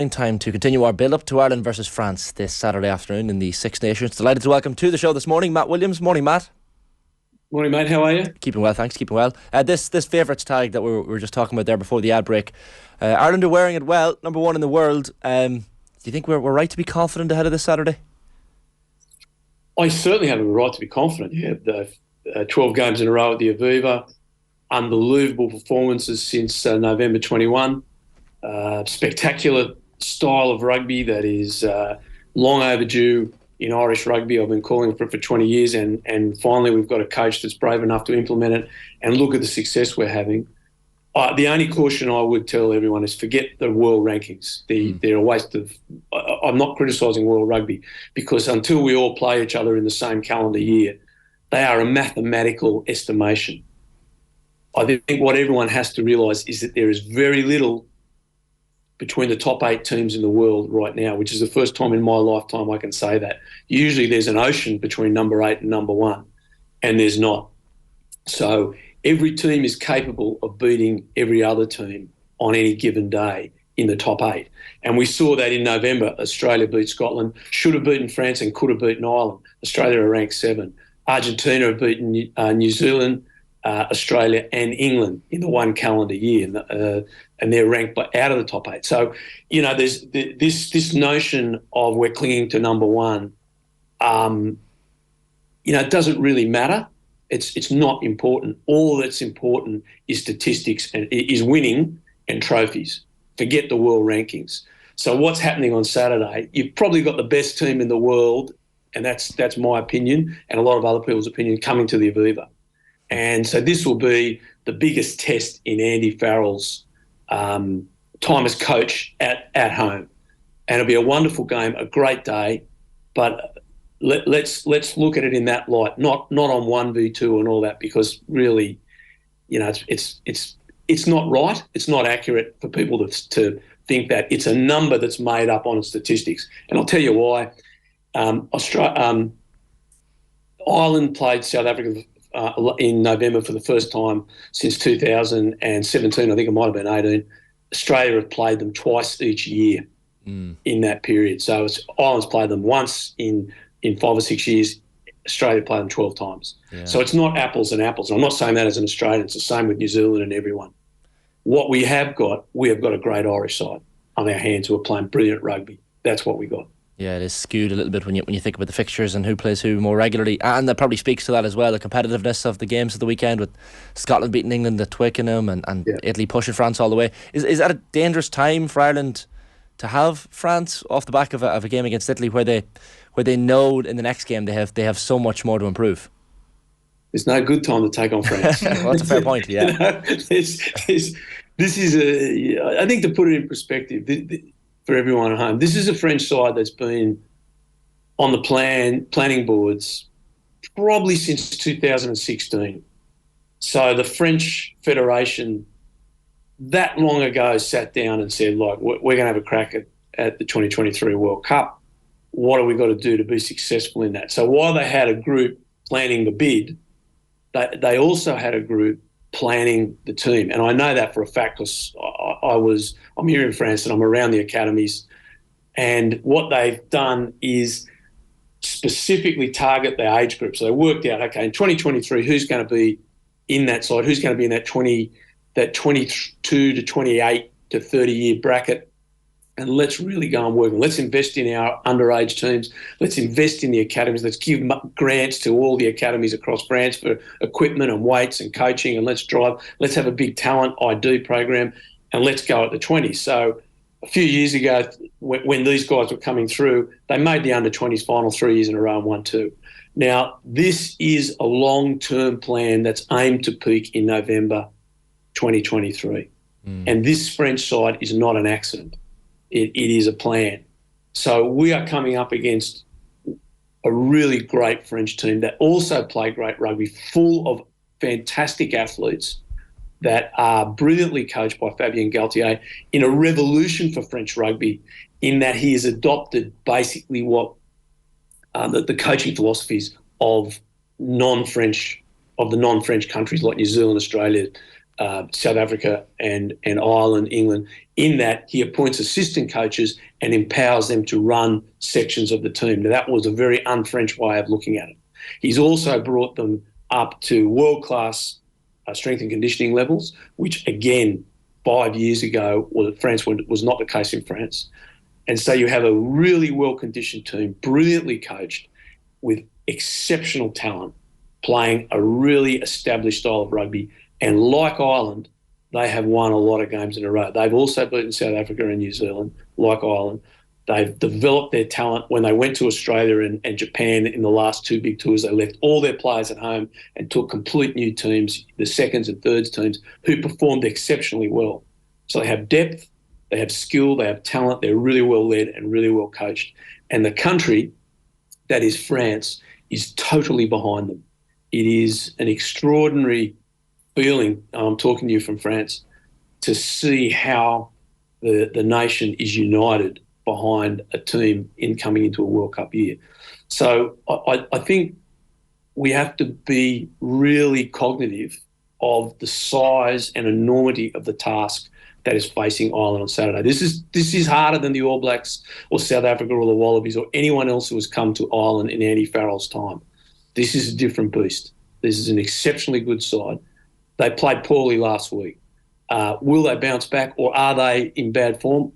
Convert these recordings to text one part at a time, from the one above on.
In time to continue our build-up to Ireland versus France this Saturday afternoon in the Six Nations. Delighted to welcome to the show this morning Matt Williams. Morning, Matt. Morning, mate. How are you? Keeping well, thanks. Keeping well. This favourites tag that we were just talking about there before the ad break, Ireland are wearing it well. Number one in the world. Do you think we're right to be confident ahead of this Saturday? I certainly have a right to be confident. You have the 12 games in a row at the Aviva. Unbelievable performances since November 21. Spectacular style of rugby that is long overdue in Irish rugby. I've been calling for it for 20 years and finally we've got a coach that's brave enough to implement it, and look at the success we're having. The only caution I would tell everyone is forget the world rankings. They're a waste of... I'm not criticising world rugby, because until we all play each other in the same calendar year, they are a mathematical estimation. I think what everyone has to realise is that there is very little between the top 8 teams in the world right now, which is the first time in my lifetime I can say that. Usually there's an ocean between number 8 and number 1, and there's not. So every team is capable of beating every other team on any given day in the top 8. And we saw that in November. Australia beat Scotland, should have beaten France and could have beaten Ireland. Australia are ranked 7. Argentina have beaten New Zealand, Australia and England in the one calendar year, and they're ranked out of the top 8. So, you know, there's this notion of we're clinging to number 1. It doesn't really matter. It's not important. All that's important is statistics and is winning and trophies. Forget the world rankings. So what's happening on Saturday? You've probably got the best team in the world, and that's my opinion and a lot of other people's opinion, coming to the Aviva. And so this will be the biggest test in Andy Farrell's time as coach at home. And it'll be a wonderful game, a great day, but let's look at it in that light, not on 1v2 and all that, because really, it's not right. It's not accurate for people to think that. It's a number that's made up on statistics. And I'll tell you why. Ireland played South Africa in November for the first time since 2017. I think it might have been 18. Australia have played them twice each year in that period. So Ireland's played them once in 5 or 6 years. Australia played them 12 times. Yeah. So it's not apples and apples. I'm not saying that as an Australian. It's the same with New Zealand and everyone. What we have got a great Irish side on our hands who are playing brilliant rugby. That's what we got. Yeah, it is skewed a little bit when you think about the fixtures and who plays who more regularly, and that probably speaks to that as well, the competitiveness of the games of the weekend, with Scotland beating England at Twickenham and Italy pushing France all the way. Is that a dangerous time for Ireland to have France off the back of a game against Italy, where they know in the next game they have so much more to improve? There's no good time to take on France. Well, that's a fair point. Yeah, this is I think, to put it in perspective, for everyone at home, this is a French side that's been on the planning boards probably since 2016. So the French Federation that long ago sat down and said, like, we're going to have a crack at the 2023 World Cup. What have we got to do to be successful in that? So while they had a group planning the bid, they also had a group planning the team. And I know that for a fact, because I'm here in France and I'm around the academies, and what they've done is specifically target the age group. So they worked out, okay, in 2023, who's going to be in that side, who's going to be in that 22 to 28 to 30 year bracket, and let's really go and work. Let's invest in our underage teams. Let's invest in the academies. Let's give grants to all the academies across France for equipment and weights and coaching, and let's have a big talent ID program, and let's go at the 20s. So a few years ago, when these guys were coming through, they made the under-20s final 3 years in a row and won 2. Now, this is a long-term plan that's aimed to peak in November 2023. And this French side is not an accident. It is a plan. So we are coming up against a really great French team that also play great rugby, full of fantastic athletes that are brilliantly coached by Fabien Galtier, in a revolution for French rugby, in that he has adopted basically what the coaching philosophies of the non-French countries like New Zealand, Australia, South Africa and Ireland, England, in that he appoints assistant coaches and empowers them to run sections of the team. Now, that was a very un-French way of looking at it. He's also brought them up to world-class strength and conditioning levels, which, again, 5 years ago was not the case in France. And so you have a really well-conditioned team, brilliantly coached, with exceptional talent, playing a really established style of rugby. And like Ireland, they have won a lot of games in a row. They've also beaten South Africa and New Zealand, like Ireland. They've developed their talent. When they went to Australia and Japan in the last two big tours, they left all their players at home and took complete new teams, the seconds and thirds teams, who performed exceptionally well. So they have depth, they have skill, they have talent, they're really well led and really well coached. And the country, that is France, is totally behind them. It is an extraordinary feeling, I'm talking to you from France, to see how the nation is united behind a team coming into a World Cup year. So I think we have to be really cognitive of the size and enormity of the task that is facing Ireland on Saturday. This is harder than the All Blacks or South Africa or the Wallabies or anyone else who has come to Ireland in Andy Farrell's time. This is a different beast. This is an exceptionally good side. They played poorly last week. Will they bounce back, or are they in bad form?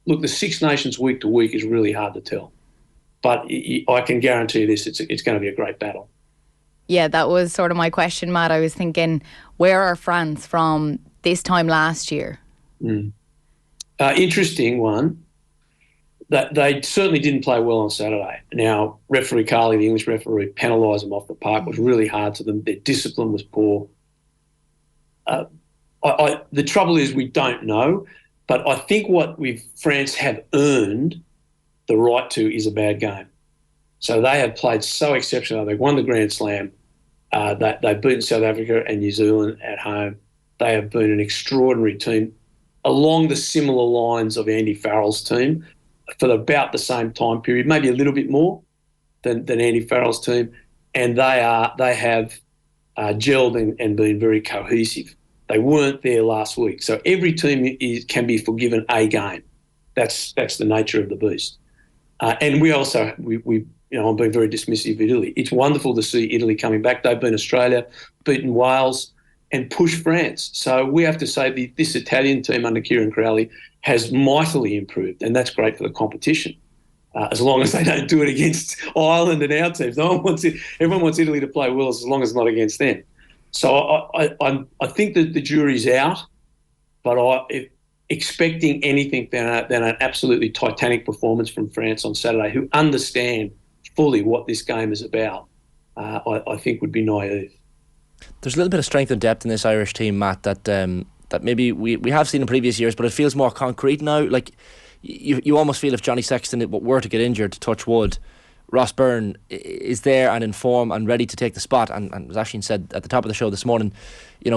Look, the Six Nations week to week is really hard to tell. But I can guarantee you this, it's going to be a great battle. Yeah, that was sort of my question, Matt. I was thinking, where are France from this time last year? Interesting one. That they certainly didn't play well on Saturday. Now, referee Carley, the English referee, penalised them off the park. It was really hard to them. Their discipline was poor. The trouble is we don't know, but I think what France have earned the right to is a bad game. So they have played so exceptional. They won the Grand Slam. They've beaten South Africa and New Zealand at home. They have been an extraordinary team along the similar lines of Andy Farrell's team for about the same time period, maybe a little bit more than Andy Farrell's team. And they have gelled and been very cohesive. They weren't there last week. So every team can be forgiven a game. That's the nature of the beast. And we also, I'm being very dismissive of Italy. It's wonderful to see Italy coming back. They've been Australia, beaten Wales and pushed France. So we have to say this Italian team under Kieran Crowley has mightily improved, and that's great for the competition. As long as they don't do it against Ireland and our teams. Everyone wants Italy to play well as long as it's not against them. So I think that the jury's out, but expecting anything than an absolutely titanic performance from France on Saturday, who understand fully what this game is about, I think would be naive. There's a little bit of strength and depth in this Irish team, Matt, that maybe we have seen in previous years, but it feels more concrete now. Like you almost feel if Johnny Sexton were to get injured, to touch wood, Ross Byrne is there and in form and ready to take the spot. And as Aisling said at the top of the show this morning,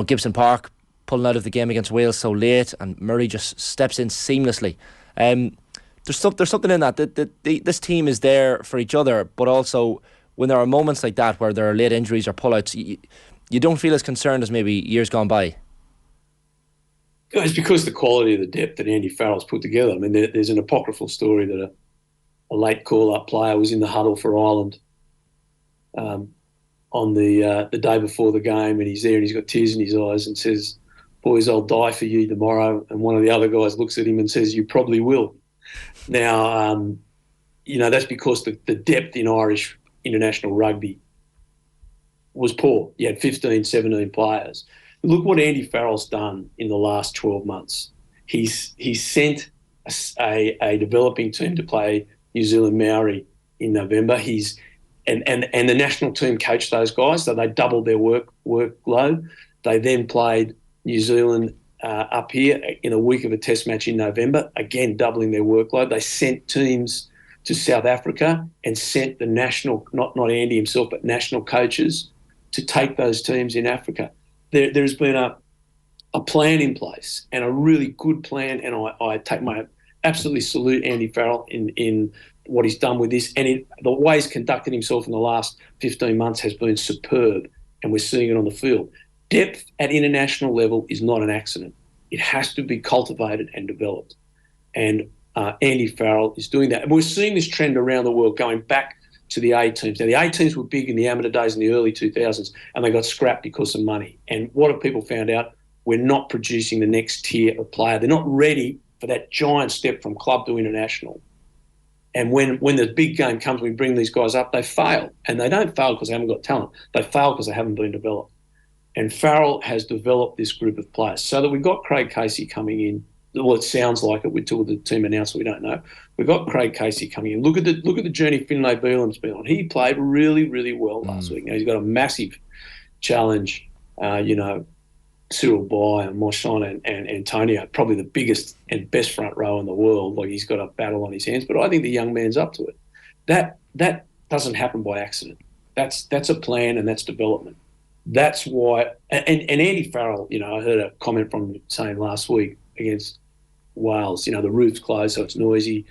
Gibson Park pulling out of the game against Wales so late, and Murray just steps in seamlessly. There's something in that this team is there for each other, but also when there are moments like that where there are late injuries or pullouts, you don't feel as concerned as maybe years gone by. It's because the quality of the depth that Andy Farrell's put together. I mean, there's an apocryphal story that a late call-up player was in the huddle for Ireland on the day before the game, and he's there and he's got tears in his eyes and says, "Boys, I'll die for you tomorrow." And one of the other guys looks at him and says, "You probably will." Now, that's because the depth in Irish international rugby was poor. You had 15, 17 players. Look what Andy Farrell's done in the last 12 months. He's sent a developing team to play New Zealand Maori in November. And the national team coached those guys, so they doubled their workload. They then played New Zealand up here in a week of a test match in November, again doubling their workload. They sent teams to South Africa and sent the national, not Andy himself, but national coaches to take those teams in Africa. There's been a plan in place, and a really good plan, and I absolutely salute Andy Farrell in what he's done with this, and the way he's conducted himself in the last 15 months has been superb, and we're seeing it on the field. Depth at international level is not an accident. It has to be cultivated and developed. And Andy Farrell is doing that. And we're seeing this trend around the world going back to the A teams. Now, the A teams were big in the amateur days in the early 2000s, and they got scrapped because of money. And what have people found out? We're not producing the next tier of player. They're not ready for that giant step from club to international. And when the big game comes, we bring these guys up, they fail. And they don't fail because they haven't got talent. They fail because they haven't been developed. And Farrell has developed this group of players so that we've got Craig Casey coming in. Well, it sounds like it until the team announced, we don't know. We've got Craig Casey coming in. Look at the journey Finlay Beelan's been on. He played really, really well last week. Now, he's got a massive challenge, Cyril Bay and Moshon and Antonio, probably the biggest and best front row in the world. Like, he's got a battle on his hands, but I think the young man's up to it. That doesn't happen by accident. That's a plan, and that's development. That's why, and Andy Farrell, I heard a comment from him saying last week against Wales, the roof's closed, so it's noisy,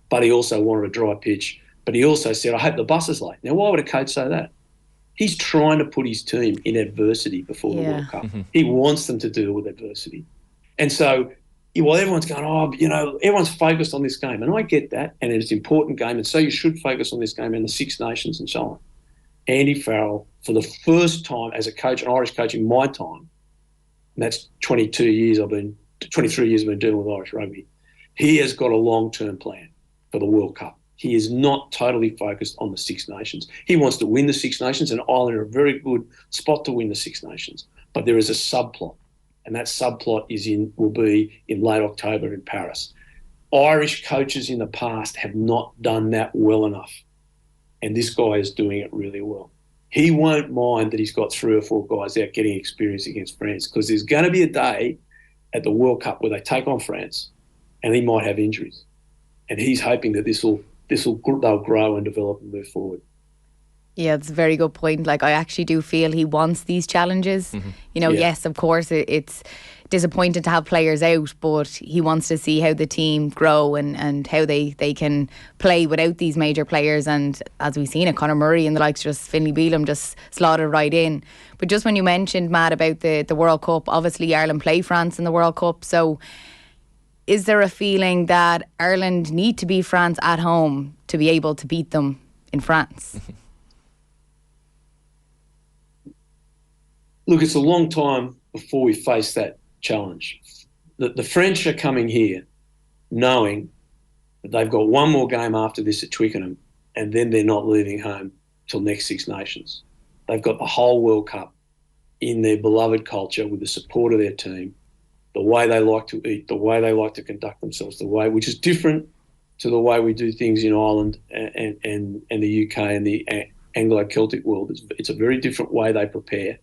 but he also wanted a dry pitch. But he also said, I hope the bus is late. Now, why would a coach say that? He's trying to put his team in adversity before the World Cup. He wants them to deal with adversity. And so, while everyone's going, everyone's focused on this game, and I get that, and it's an important game, and so you should focus on this game and the Six Nations and so on. Andy Farrell, for the first time as a coach, an Irish coach in my time, and that's 23 years I've been dealing with Irish rugby, he has got a long-term plan for the World Cup. He is not totally focused on the Six Nations. He wants to win the Six Nations, and Ireland are a very good spot to win the Six Nations. But there is a subplot, and that subplot will be in late October in Paris. Irish coaches in the past have not done that well enough, and this guy is doing it really well. He won't mind that he's got 3 or 4 guys out getting experience against France, because there's going to be a day at the World Cup where they take on France, and he might have injuries, and he's hoping that they'll grow and develop and move forward. Yeah, it's a very good point. Like, I actually do feel he wants these challenges. Yes, of course, it's disappointing to have players out, but he wants to see how the team grow and how they can play without these major players. And as we've seen it, Conor Murray and the likes, just Finlay Beelan just slaughtered right in. But just when you mentioned, Matt, about the World Cup, obviously Ireland play France in the World Cup. So is there a feeling that Ireland need to beat France at home to be able to beat them in France? Look, it's a long time before we face that challenge. The French are coming here knowing that they've got one more game after this at Twickenham, and then they're not leaving home till next Six Nations. They've got the whole World Cup in their beloved culture with the support of their team, the way they like to eat, the way they like to conduct themselves, which is different to the way we do things in Ireland and the UK and the Anglo-Celtic world. It's a very different way they prepare.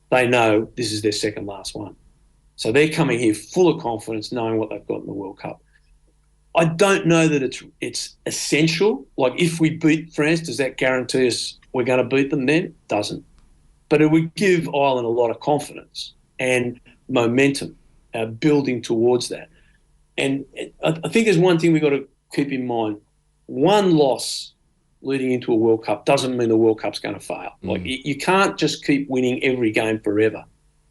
They know this is their second last one. So they're coming here full of confidence, knowing what they've got in the World Cup. I don't know that it's essential. Like, if we beat France, does that guarantee us we're going to beat them then? It doesn't. But it would give Ireland a lot of confidence and momentum building towards that. And I think there's one thing we've got to keep in mind. One loss leading into a World Cup doesn't mean the World Cup's going to fail. Like, you can't just keep winning every game forever.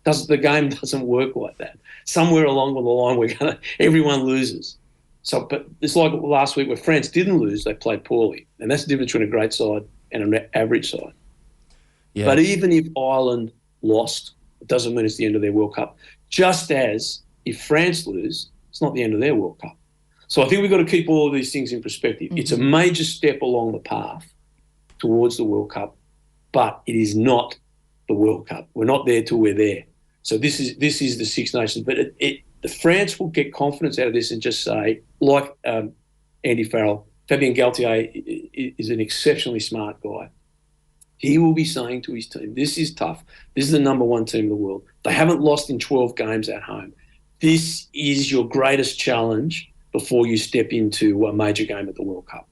The game doesn't work like that. Somewhere along the line, everyone loses. So, but it's like last week where France didn't lose; they played poorly, and that's the difference between a great side and an average side. Yeah. But even if Ireland lost, it doesn't mean it's the end of their World Cup. Just as if France lose, it's not the end of their World Cup. So I think we've got to keep all of these things in perspective. It's a major step along the path towards the World Cup, but it is not the World Cup. We're not there till we're there. So this is the Six Nations. But the France will get confidence out of this and just say, like Andy Farrell, Fabien Galtier is an exceptionally smart guy. He will be saying to his team, this is tough. This is the number one team in the world. They haven't lost in 12 games at home. This is your greatest challenge before you step into a major game at the World Cup.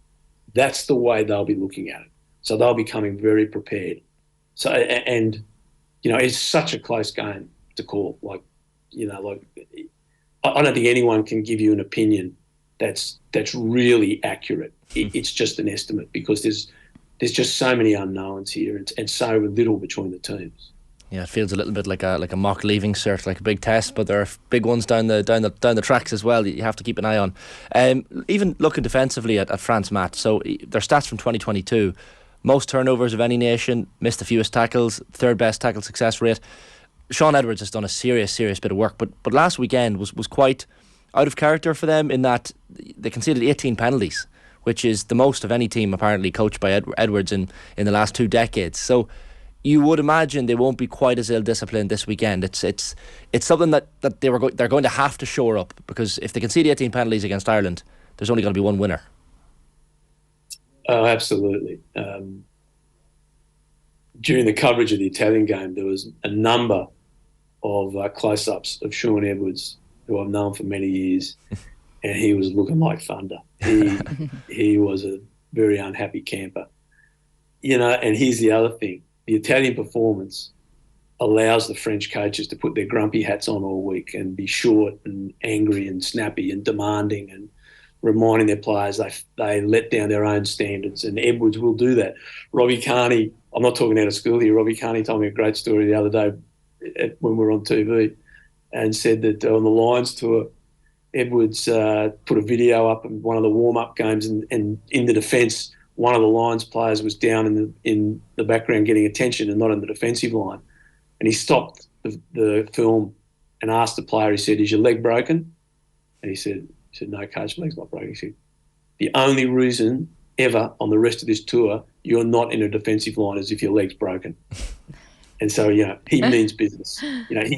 That's the way they'll be looking at it. So they'll be coming very prepared. So, and it's such a close game to call. I don't think anyone can give you an opinion that's really accurate. It's just an estimate because there's just so many unknowns here and so little between the teams. Yeah, it feels a little bit like a mock leaving cert, like a big test, but there are big ones down the tracks as well that you have to keep an eye on. Even looking defensively at France, Matt, so their stats from 2022, most turnovers of any nation, missed the fewest tackles, third best tackle success rate. Sean Edwards has done a serious bit of work, but last weekend was quite out of character for them in that they conceded 18 penalties, which is the most of any team apparently coached by Edwards in the last 2 decades. So you would imagine they won't be quite as ill-disciplined this weekend. It's something that they're going to have to shore up, because if they concede 18 penalties against Ireland, there's only going to be one winner. Oh, absolutely. During the coverage of the Italian game, there was a number of close-ups of Sean Edwards, who I've known for many years, and he was looking like thunder. He was a very unhappy camper. And here's the other thing. The Italian performance allows the French coaches to put their grumpy hats on all week and be short and angry and snappy and demanding and reminding their players they let down their own standards, and Edwards will do that. Robbie Kearney, I'm not talking out of school here, Robbie Kearney told me a great story the other day when we were on TV, and said that on the Lions tour, Edwards put a video up in one of the warm-up games, and in the defence, one of the Lions players was down in the background getting attention and not in the defensive line. And he stopped the film and asked the player, he said, "Is your leg broken?" And he said, "No, coach, my leg's not broken." He said, "The only reason ever on the rest of this tour you're not in a defensive line is if your leg's broken." And so, he means business.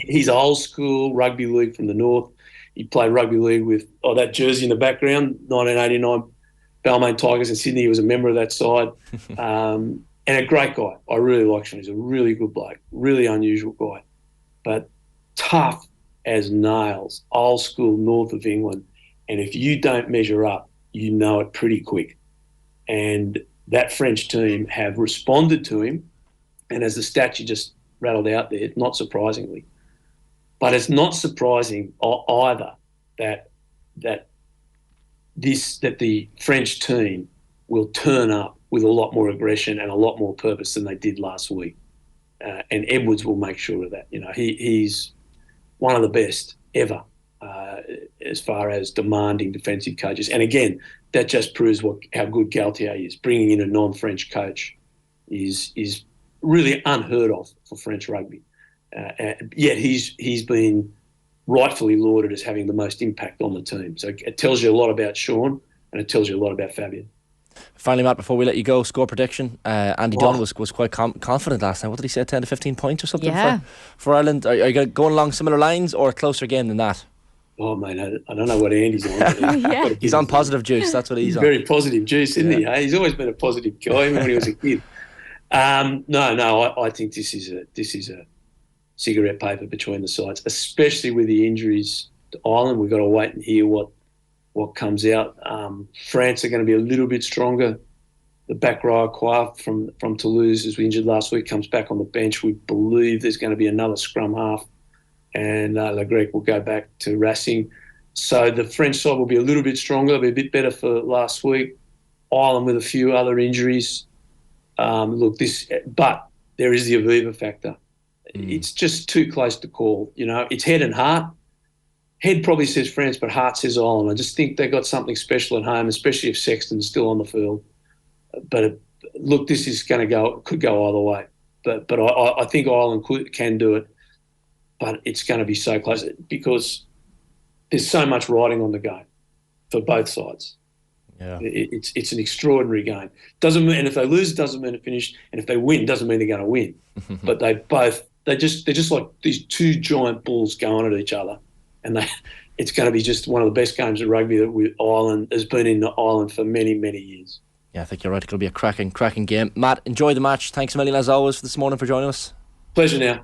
He's old school rugby league from the north. He played rugby league with that jersey in the background, 1989 Balmain Tigers in Sydney. He was a member of that side. And a great guy. I really like Sean. He's a really good bloke, really unusual guy. But tough as nails, old school north of England. And if you don't measure up, you know it pretty quick. And that French team have responded to him. And as the stat you just rattled out there, not surprisingly. But it's not surprising either that the French team will turn up with a lot more aggression and a lot more purpose than they did last week. And Edwards will make sure of that. He's one of the best ever as far as demanding defensive coaches. And again, that just proves how good Galtier is. Bringing in a non-French coach is really unheard of for French rugby. Yet he's been rightfully lauded as having the most impact on the team. So it tells you a lot about Sean, and it tells you a lot about Fabian. Finally, Matt, before we let you go, score prediction. Andy Dunn was quite confident last night. What did he say, 10 to 15 points or something for Ireland? Are you going along similar lines or a closer game than that? Oh, man, I don't know what Andy's on. He's on positive juice. That's what he's on. Very positive juice, isn't he? Hey? He's always been a positive guy, even when he was a kid. No, I think this is a cigarette paper between the sides, especially with the injuries to Ireland. We've got to wait and hear what comes out. France are going to be a little bit stronger. The back row, Coif from Toulouse, as we injured last week, comes back on the bench. We believe there's going to be another scrum half, and Le Grec will go back to Racing. So the French side will be a little bit stronger. They'll be a bit better for last week. Ireland with a few other injuries. But there is the Aviva factor. It's just too close to call. It's head and heart. Head probably says France, but heart says Ireland. I just think they got something special at home, especially if Sexton's still on the field. But this is going to could go either way. But I think Ireland can do it. But it's going to be so close because there's so much riding on the game for both sides. Yeah, it's an extraordinary game. Doesn't mean, and if they lose, it doesn't mean it finished. And if they win, it doesn't mean they're going to win. But they're just like these two giant bulls going at each other, and it's going to be just one of the best games of rugby that Ireland has been in Ireland for many, many years. Yeah, I think you're right. It'll be a cracking game. Matt, enjoy the match. Thanks a million as always for this morning for joining us. Pleasure now.